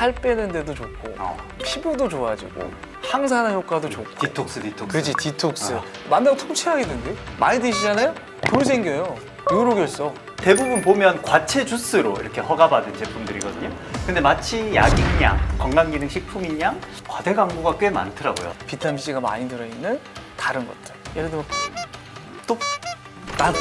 살 빼는 데도 좋고 피부도 좋아지고 항산화 효과도 좋고 디톡스. 그렇지, 디톡스. 만병 통치하겠는데? 많이 드시잖아요? 돌 생겨요. 요로결석. 대부분 보면 과채 주스로 이렇게 허가받은 제품들이거든요. 근데 마치 약인 양, 건강기능식품인 양 과대 광고가 꽤 많더라고요. 비타민C가 많이 들어있는 다른 것들. 예를 들면 또 난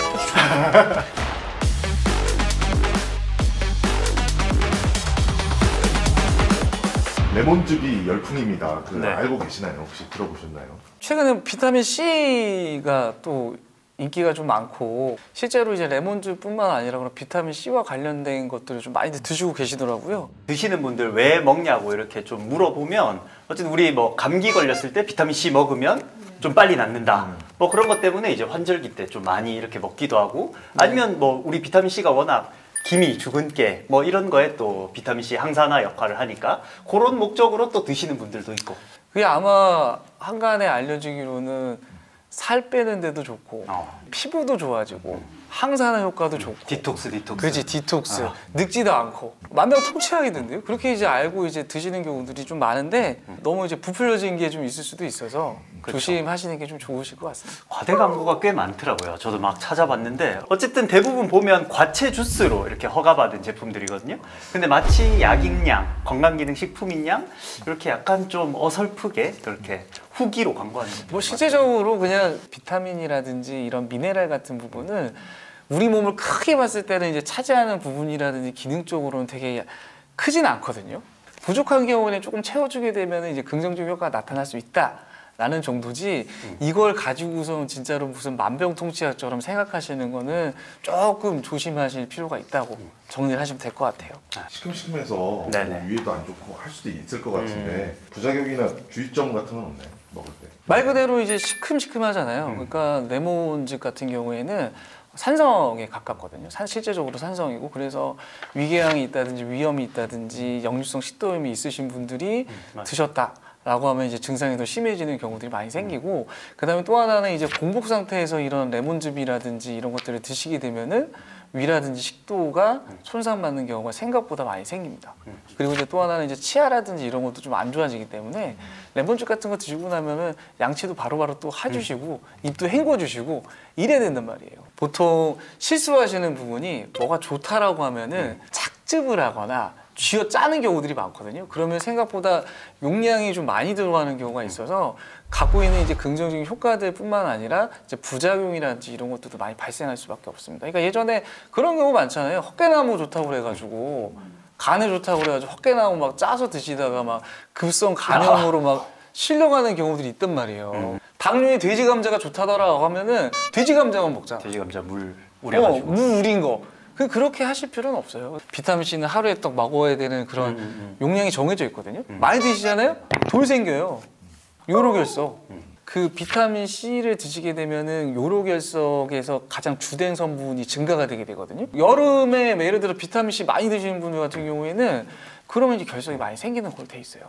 레몬즙이 열풍입니다. 네. 알고 계시나요? 혹시 들어보셨나요? 최근에 비타민C가 또 인기가 좀 많고 실제로 이제 레몬즙뿐만 아니라 그런 비타민C와 관련된 것들을 좀 많이 드시고 계시더라고요. 드시는 분들 왜 먹냐고 이렇게 좀 물어보면 어쨌든 우리 뭐 감기 걸렸을 때 비타민C 먹으면 좀 빨리 낫는다. 뭐 그런 것 때문에 이제 환절기 때 좀 많이 이렇게 먹기도 하고 아니면 뭐 우리 비타민C가 워낙 기미, 주근깨 뭐 이런 거에 또 비타민C 항산화 역할을 하니까 그런 목적으로 또 드시는 분들도 있고. 그게 아마 한간에 알려지기로는 살 빼는 데도 좋고 피부도 좋아지고 항산화 효과도 좋고 디톡스. 그렇지, 디톡스. 늙지도 않고 만병 통치하겠는데요? 그렇게 이제 알고 이제 드시는 경우들이 좀 많은데 너무 이제 부풀려진 게 좀 있을 수도 있어서 그렇죠. 조심하시는 게 좀 좋으실 것 같습니다. 과대 광고가 꽤 많더라고요. 저도 막 찾아봤는데 어쨌든 대부분 보면 과채 주스로 이렇게 허가받은 제품들이거든요. 근데 마치 약인 양, 건강기능식품인 양 이렇게 약간 좀 어설프게 그렇게 후기로 광고하는 거. 뭐 실제적으로 그냥 비타민이라든지 이런 미네랄 같은 부분은 우리 몸을 크게 봤을 때는 이제 차지하는 부분이라든지 기능적으로는 되게 크진 않거든요. 부족한 경우에는 조금 채워주게 되면 이제 긍정적 효과가 나타날 수 있다라는 정도지 이걸 가지고서 진짜로 무슨 만병통치약처럼 생각하시는 거는 조금 조심하실 필요가 있다고 정리를 하시면 될 것 같아요. 시큼시큼해서 뭐 네네. 위에도 안 좋고 할 수도 있을 것 같은데 부작용이나 주의점 같은 건 없나요? 먹을 때? 말 그대로 이제 시큼시큼하잖아요. 그러니까 레몬즙 같은 경우에는 산성에 가깝거든요. 실제적으로 산성이고 그래서 위궤양이 있다든지 위염이 있다든지 역류성 식도염이 있으신 분들이 드셨다라고 하면 이제 증상이 더 심해지는 경우들이 많이 생기고 그다음에 또 하나는 이제 공복 상태에서 이런 레몬즙이라든지 이런 것들을 드시게 되면은 위라든지 식도가 손상받는 경우가 생각보다 많이 생깁니다. 그리고 이제 또 하나는 이제 치아라든지 이런 것도 좀 안 좋아지기 때문에 레몬즙 같은 거 드시고 나면은 양치도 바로바로 또 해주시고 입도 헹궈주시고 이래야 된단 말이에요. 보통 실수하시는 부분이 뭐가 좋다라고 하면은 착즙을 하거나 쥐어 짜는 경우들이 많거든요. 그러면 생각보다 용량이 좀 많이 들어가는 경우가 있어서 갖고 있는 이제 긍정적인 효과들뿐만 아니라 이제 부작용이라든지 이런 것들도 많이 발생할 수밖에 없습니다. 그러니까 예전에 그런 경우 많잖아요. 헛개나무 좋다고 그래가지고 간에 좋다고 그래가지고 헛개나무 막 짜서 드시다가 막 급성 간염으로 막 실려가는 경우들이 있단 말이에요. 당뇨에 돼지 감자가 좋다더라고 하면은 돼지 감자만 먹자. 돼지 감자 물 우려가지고. 물 우린 거. 그렇게 하실 필요는 없어요. 비타민C는 하루에 딱 먹어야 되는 그런 용량이 정해져 있거든요. 많이 드시잖아요? 돌 생겨요. 요로결석. 그 비타민C를 드시게 되면은 요로결석에서 가장 주된 성분이 증가가 되게 되거든요. 여름에 예를 들어 비타민C 많이 드시는 분들 같은 경우에는 그러면 이제 결석이 많이 생기는 걸로 돼 있어요.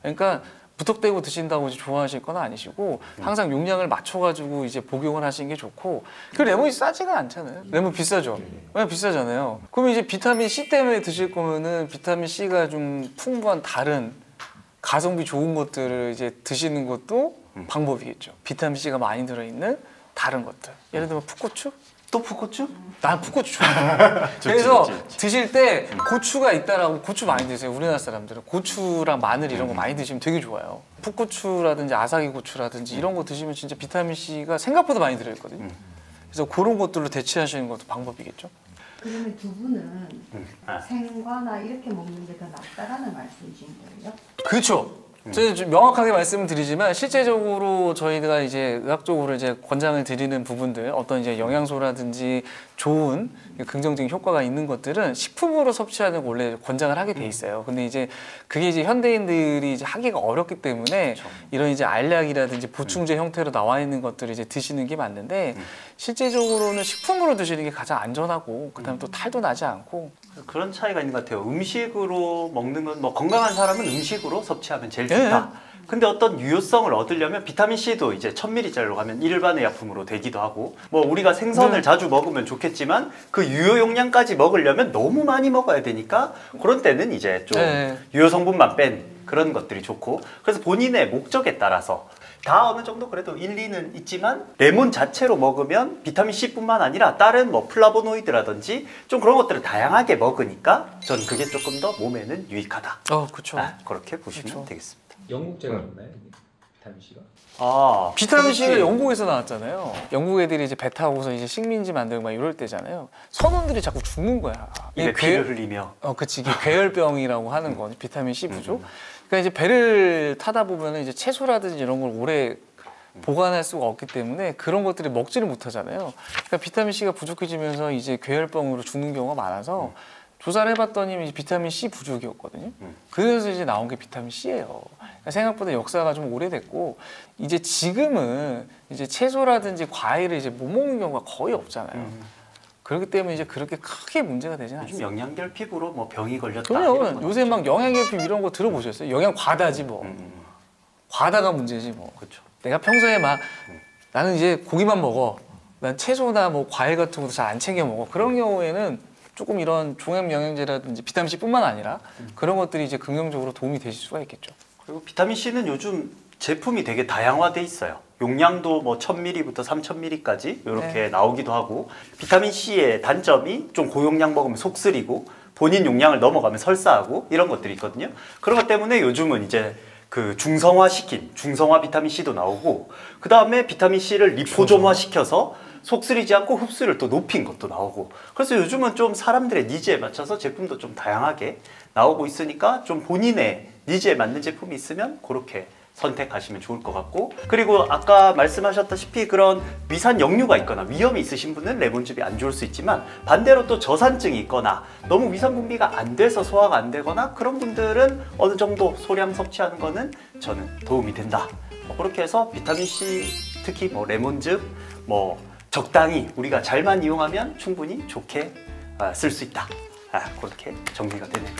그러니까 무턱대고 드신다고 좋아하실 건 아니시고 항상 용량을 맞춰가지고 이제 복용을 하시는 게 좋고 그 레몬이 싸지가 않잖아요. 레몬 비싸죠? 왜 비싸잖아요. 그러면 이제 비타민C 때문에 드실 거면은 비타민C가 좀 풍부한 다른 가성비 좋은 것들을 이제 드시는 것도 방법이겠죠. 비타민C가 많이 들어있는 다른 것들. 예를 들면 풋고추? 또 풋고추? 난 풋고추 좋아해. 그래서 드실 때 고추가 있다라고 고추 많이 드세요. 우리나라 사람들은 고추랑 마늘 이런 거 많이 드시면 되게 좋아요. 풋고추라든지 아사기 고추라든지 이런 거 드시면 진짜 비타민C가 생각보다 많이 들어있거든요. 그래서 그런 것들로 대체하시는 것도 방법이겠죠. 그러면 두 분은 생과나 이렇게 먹는 게 더 낫다라는 말씀이신 거예요? 그렇죠. 저는 좀 명확하게 말씀을 드리지만 실제적으로 저희가 이제 의학적으로 이제 권장을 드리는 부분들 어떤 이제 영양소라든지 좋은 긍정적인 효과가 있는 것들은 식품으로 섭취하는 거 원래 권장을 하게 돼 있어요. 근데 이제 그게 이제 현대인들이 이제 하기가 어렵기 때문에 이런 이제 알약이라든지 보충제 형태로 나와 있는 것들을 이제 드시는 게 맞는데 실제적으로는 식품으로 드시는 게 가장 안전하고 그다음에 또 탈도 나지 않고 그런 차이가 있는 것 같아요. 음식으로 먹는 건 뭐 건강한 사람은 음식으로 섭취하면 제일 좋다. 근데 어떤 유효성을 얻으려면 비타민 C도 이제 1000ml짜리로 가면 일반의 약품으로 되기도 하고 뭐 우리가 생선을 자주 먹으면 좋겠지만 그 유효 용량까지 먹으려면 너무 많이 먹어야 되니까 그런 때는 이제 좀 유효 성분만 뺀 그런 것들이 좋고 그래서 본인의 목적에 따라서 다 어느 정도 그래도 일리는 있지만 레몬 자체로 먹으면 비타민 C뿐만 아니라 다른 뭐 플라보노이드라든지 좀 그런 것들을 다양하게 먹으니까 전 그게 조금 더 몸에는 유익하다. 그렇죠. 그렇게 보시면 그쵸. 되겠습니다. 영국제가 있나요? 비타민 C가? 비타민 C가 영국에서 나왔잖아요. 영국 애들이 이제 배 타고서 이제 식민지 만들고 막 이럴 때잖아요. 선원들이 자꾸 죽는 거야. 입에 피를 흘리며. 그치. 이게 괴혈병이라고 하는 거. 비타민 C 부족. 그러니까 이제 배를 타다 보면 이제 채소라든지 이런 걸 오래 보관할 수가 없기 때문에 그런 것들이 먹지를 못하잖아요. 그러니까 비타민 C가 부족해지면서 이제 괴혈병으로 죽는 경우가 많아서 조사를 해봤더니 이제 비타민 C 부족이었거든요. 그래서 이제 나온 게 비타민 C예요. 그러니까 생각보다 역사가 좀 오래됐고 이제 지금은 이제 채소라든지 과일을 이제 못 먹는 경우가 거의 없잖아요. 그렇기 때문에 이제 그렇게 크게 문제가 되진 요즘 않습니다. 영양결 피부로 뭐 병이 걸렸다. 그럼요. 요새 막 영양결핍 이런 거 들어보셨어요? 영양 과다지 뭐. 과다가 문제지 뭐. 그렇죠. 내가 평소에 막 나는 이제 고기만 먹어. 난 채소나 뭐 과일 같은 것도 잘 안 챙겨 먹어. 그런 경우에는 조금 이런 종합 영양제라든지 비타민 C뿐만 아니라 그런 것들이 이제 긍정적으로 도움이 되실 수가 있겠죠. 그리고 비타민 C는 요즘 제품이 되게 다양화돼 있어요. 용량도 뭐 1000ml부터 3000ml까지 이렇게 나오기도 하고 비타민 C의 단점이 좀 고용량 먹으면 속쓰리고 본인 용량을 넘어가면 설사하고 이런 것들이 있거든요. 그런 것 때문에 요즘은 이제 그 중성화시킨 중성화 비타민 C도 나오고 그 다음에 비타민 C를 리포좀화 시켜서 속쓰리지 않고 흡수를 또 높인 것도 나오고 그래서 요즘은 좀 사람들의 니즈에 맞춰서 제품도 좀 다양하게 나오고 있으니까 좀 본인의 니즈에 맞는 제품이 있으면 그렇게 선택하시면 좋을 것 같고 그리고 아까 말씀하셨다시피 그런 위산 역류가 있거나 위염이 있으신 분은 레몬즙이 안 좋을 수 있지만 반대로 또 저산증이 있거나 너무 위산 분비가 안 돼서 소화가 안 되거나 그런 분들은 어느 정도 소량 섭취하는 거는 저는 도움이 된다. 그렇게 해서 비타민 C 특히 뭐 레몬즙 뭐 적당히 우리가 잘만 이용하면 충분히 좋게 쓸 수 있다. 그렇게 정리가 되네요.